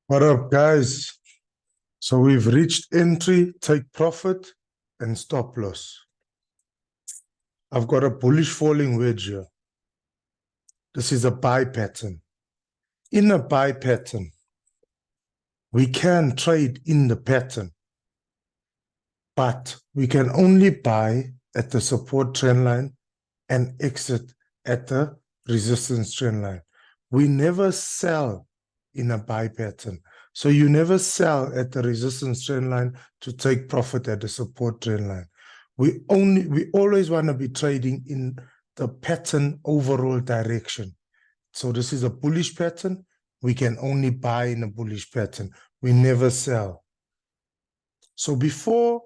What up, guys? So we've reached entry, take profit, and stop loss. I've got a bullish falling wedge here. This is a buy pattern. In a buy pattern, we can trade in the pattern, but we can only buy at the support trend line and exit at the resistance trend line. We never sell in a buy pattern. So you never sell at the resistance trend line to take profit at the support trend line. We always want to be trading in the pattern overall direction. So this is a bullish pattern. We can only buy in a bullish pattern. We never sell. So before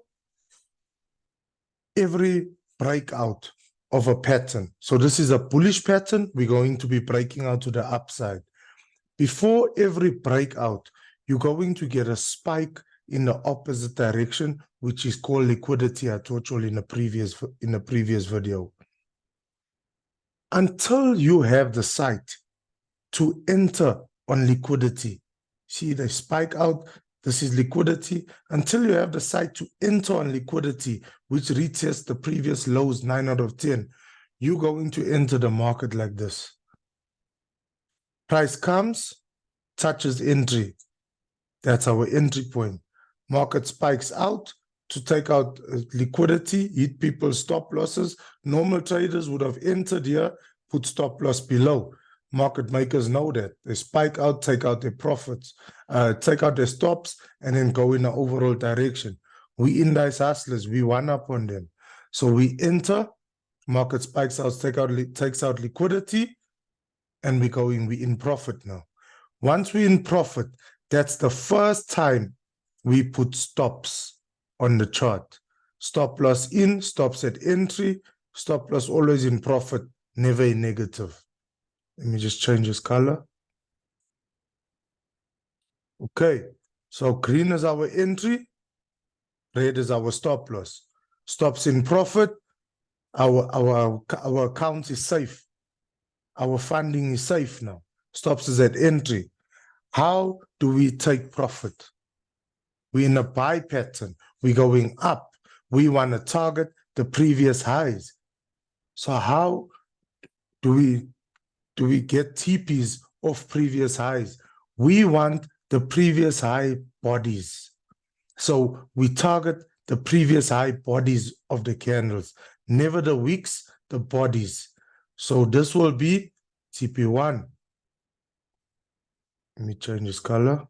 every breakout of a pattern, so this is a bullish pattern, we're going to be breaking out to the upside. Before every breakout, you're going to get a spike in the opposite direction, which is called liquidity. I taught you all in the previous video. Until you have the sight to enter on liquidity, see they spike out, this is liquidity. Until you have the sight to enter on liquidity, which retests the previous lows 9 out of 10, you're going to enter the market like this. Price comes, touches entry. That's our entry point. Market spikes out to take out liquidity, hit people's stop losses. Normal traders would have entered here, put stop loss below. Market makers know that. They spike out, take out their profits, take out their stops, and then go in the overall direction. We index hustlers, we one up on them. So we enter, market spikes out, takes out liquidity, and we in profit now. Once we're in profit, that's the first time we put stops on the chart. Stop loss in, stops at entry, stop loss always in profit, never in negative. Let me just change this color. Okay, so green is our entry, red is our stop loss. Stops in profit, our account is safe. Our funding is safe now. Stops is at entry. How do we take profit? We're in a buy pattern. We're going up. We want to target the previous highs. So how do we get TPs off previous highs? We want the previous high bodies. So we target the previous high bodies of the candles, never the wicks, the bodies. So this will be TP1. Let me change this color.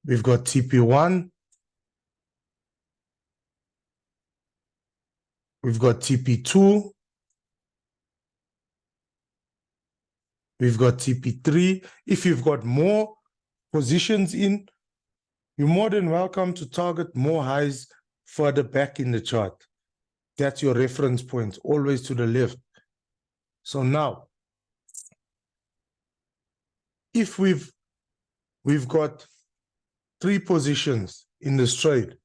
We've got TP1. We've got TP2. We've got TP3. If you've got more positions in, you're more than welcome to target more highs further back in the chart. That's your reference point, always to the left. So now, if we've got 3 positions in this trade,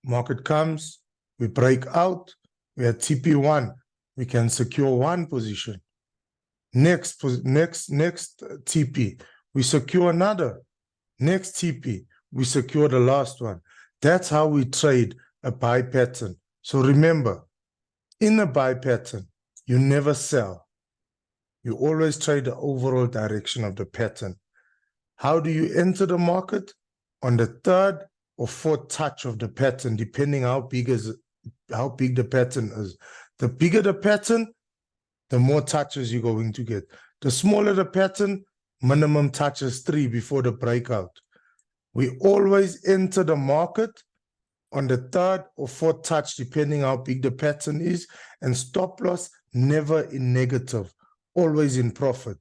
market comes, we break out, we have TP1, we can secure 1 position. Next TP, we secure another. Next TP, we secure the last one. That's how we trade a buy pattern. So remember, in a buy pattern, you never sell. You always trade the overall direction of the pattern. How do you enter the market? On the 3rd or 4th touch of the pattern, depending how big the pattern is. The bigger the pattern, the more touches you're going to get. The smaller the pattern, minimum touches 3 before the breakout. We always enter the market on the 3rd or 4th touch, depending how big the pattern is, and stop loss never in negative, always in profit.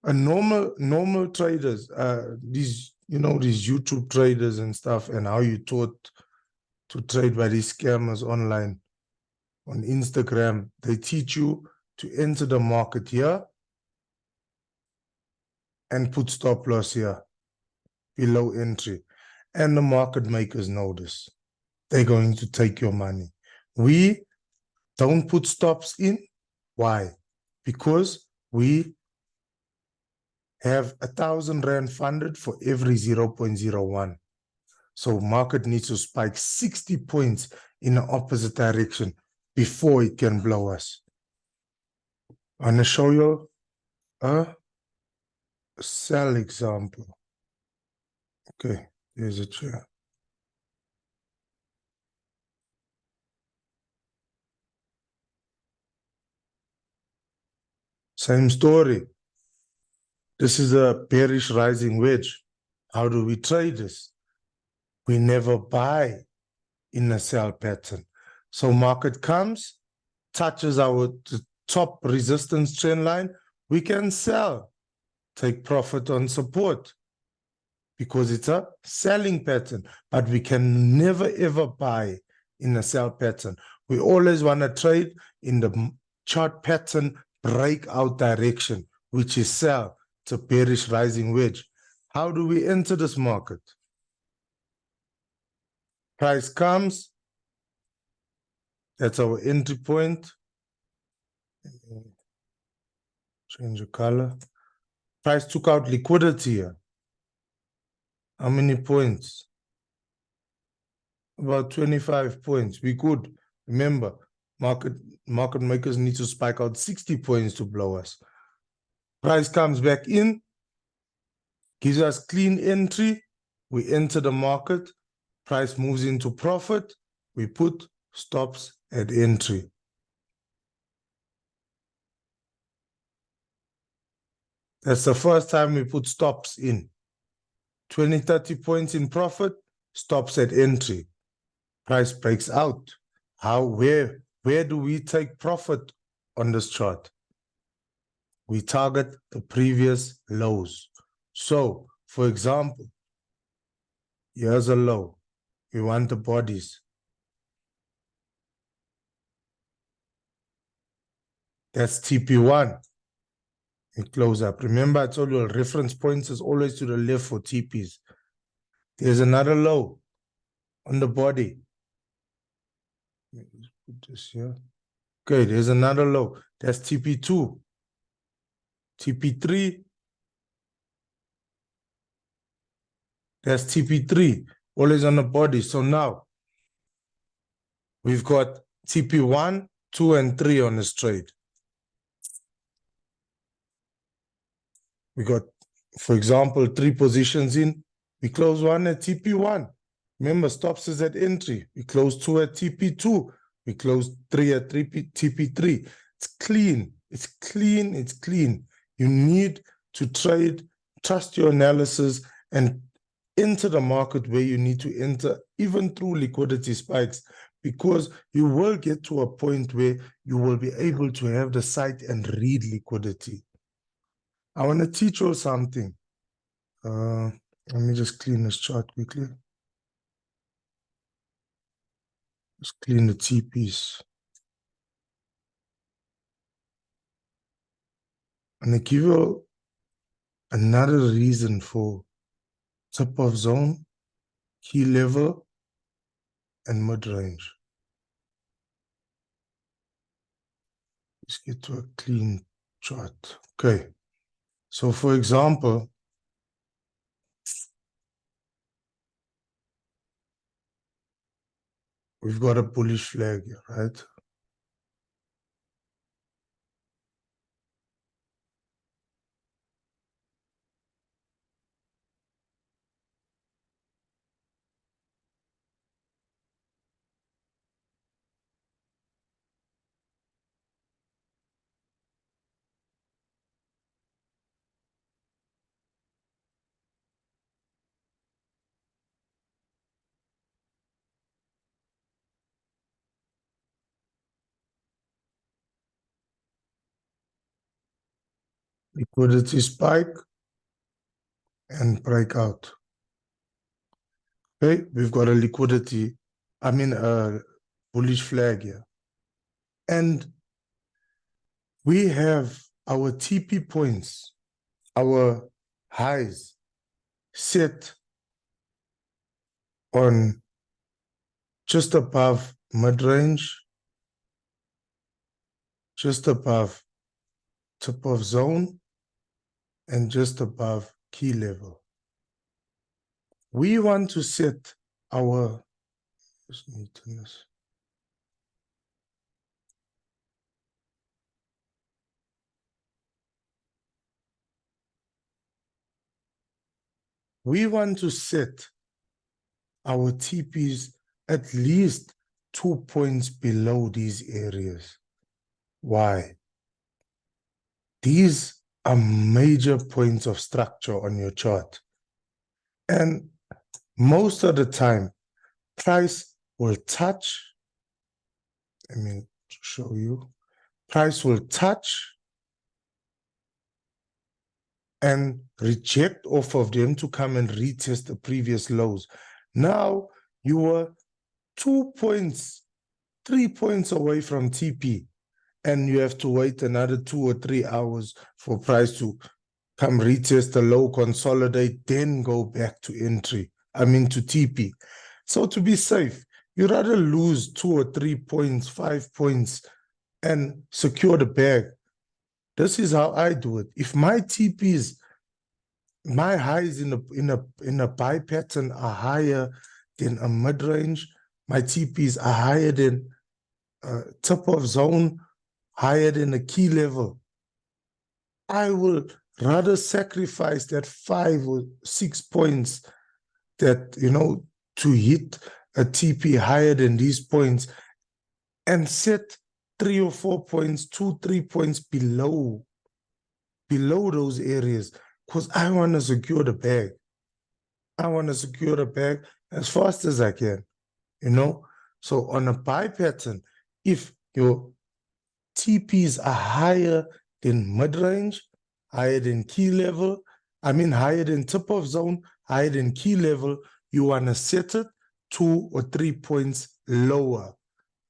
A normal traders, these YouTube traders and stuff, and how you taught to trade by these scammers online on Instagram, they teach you to enter the market here and put stop loss here below entry. And the market makers know this. They're going to take your money. We don't put stops in. Why? Because we have 1,000 Rand funded for every 0.01. So market needs to spike 60 points in the opposite direction before it can blow us. I'm going to show you a sell example. Okay, here's a chair. Same story. This is a bearish rising wedge. How do we trade this? We never buy in a sell pattern. So market comes, touches our top resistance trend line, we can sell, take profit on support because it's a selling pattern, but we can never ever buy in a sell pattern. We always want to trade in the chart pattern breakout direction, which is sell. It's a bearish rising wedge. How do we enter this market? Price comes, that's our entry point. Change the color. Price took out liquidity here. How many points? About 25 points. We could, remember, market makers need to spike out 60 points to blow us. Price comes back in, gives us clean entry. We enter the market. Price moves into profit. We put stops at entry. That's the first time we put stops in. 20, 30 points in profit, stops at entry. Price breaks out. Where do we take profit on this chart? We target the previous lows. So, for example, here's a low. We want the bodies. That's TP1. We close up. Remember, I told you reference points is always to the left for TPs. There's another low on the body. Let's put this here. Okay, there's another low. That's TP2. TP3. That's TP3. Always on the body. So now we've got TP1, 2, and 3 on this trade. We got, for example, 3 positions in. We close one at TP1. Remember, stops is at entry. We close 2 at TP2. We close 3 at TP3. It's clean. It's clean. It's clean. You need to trade, trust your analysis, and enter the market where you need to enter, even through liquidity spikes, because you will get to a point where you will be able to have the sight and read liquidity. I want to teach you something. Let me just clean this chart quickly. Just clean the TPs. I'm going to give you another reason for tip of zone, key level, and mid-range. Let's get to a clean chart. Okay. So, for example, we've got a bullish flag here, right? Liquidity spike and breakout. Okay, we've got a bullish flag here. And we have our TP points, our highs set on just above mid-range, just above tip of zone and just above key level. We want to set our we want to set our TPs at least 2 points below these areas. Why? These are major points of structure on your chart. And most of the time, price will touch, let me show you, price will touch and reject off of them to come and retest the previous lows. Now you were 2 points, 3 points away from TP, and you have to wait another 2 or 3 hours for price to come retest the low, consolidate, then go back to entry, to TP. So to be safe, you rather lose 2 or 3 points, 5 points, and secure the bag. This is how I do it. If my TPs, my highs in a buy pattern are higher than a mid-range, my TPs are higher than tip of zone, higher than a key level, I will rather sacrifice that 5 or 6 points that, to hit a TP higher than these points and set 3 or 4 points, 2, 3 points below those areas, because I want to secure the bag. I want to secure the bag as fast as I can, So on a buy pattern, if your TPs are higher than mid-range, higher than key level, higher than tip of zone, higher than key level, you want to set it 2 or 3 points lower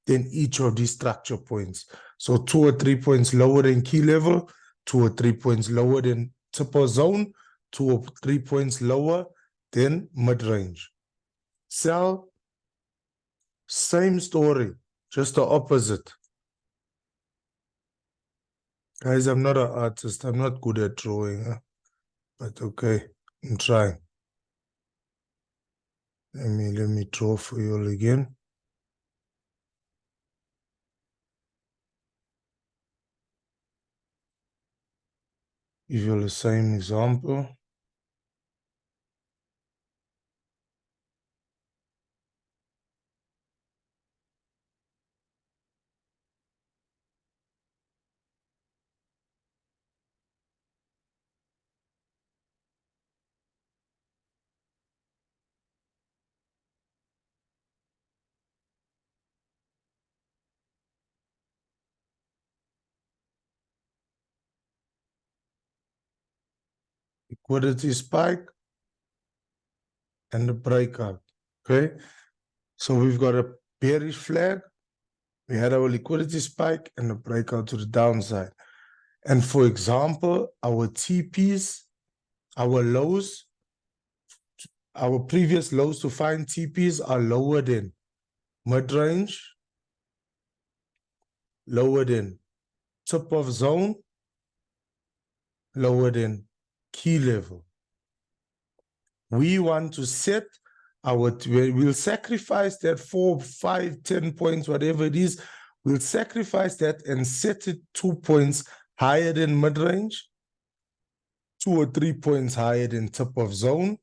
than each of these structure points. So 2 or 3 points lower than key level, 2 or 3 points lower than tip of zone, 2 or 3 points lower than mid-range. Sell, same story, just the opposite. Guys, I'm not an artist. I'm not good at drawing, but okay, I'm trying. Let me draw for you all again. Give you the same example. Liquidity spike and the breakout. Okay, so we've got a bearish flag. We had our liquidity spike and the breakout to the downside. And for example, our TPs, our lows, our previous lows to find TPs are lower than mid-range, lower than tip of zone, lower than key level. We want to set we'll sacrifice that 4, 5, 10 points, whatever it is. We'll sacrifice that and set it 2 points higher than mid-range, 2 or 3 points higher than tip of zone,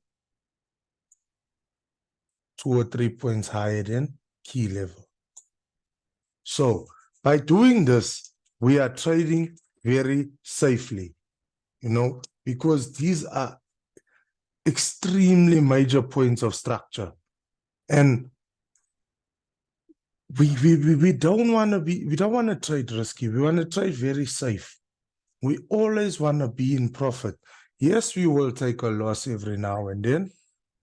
2 or 3 points higher than key level. So by doing this, we are trading very safely, because these are extremely major points of structure. And we don't want to trade risky. We want to trade very safe. We always want to be in profit. Yes, we will take a loss every now and then.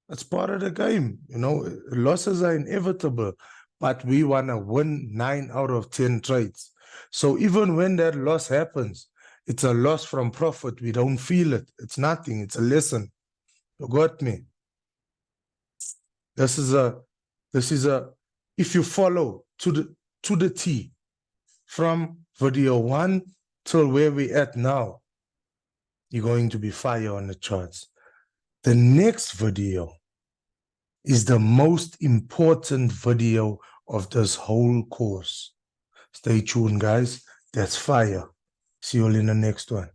That's part of the game. Losses are inevitable, but we want to win 9 out of 10 trades. So even when that loss happens, it's a loss from profit. We don't feel it. It's nothing. It's a lesson. You got me? This is a, if you follow to the T, from video 1 till where we at now, you're going to be fire on the charts. The next video is the most important video of this whole course. Stay tuned, guys. That's fire. See you all in the next one.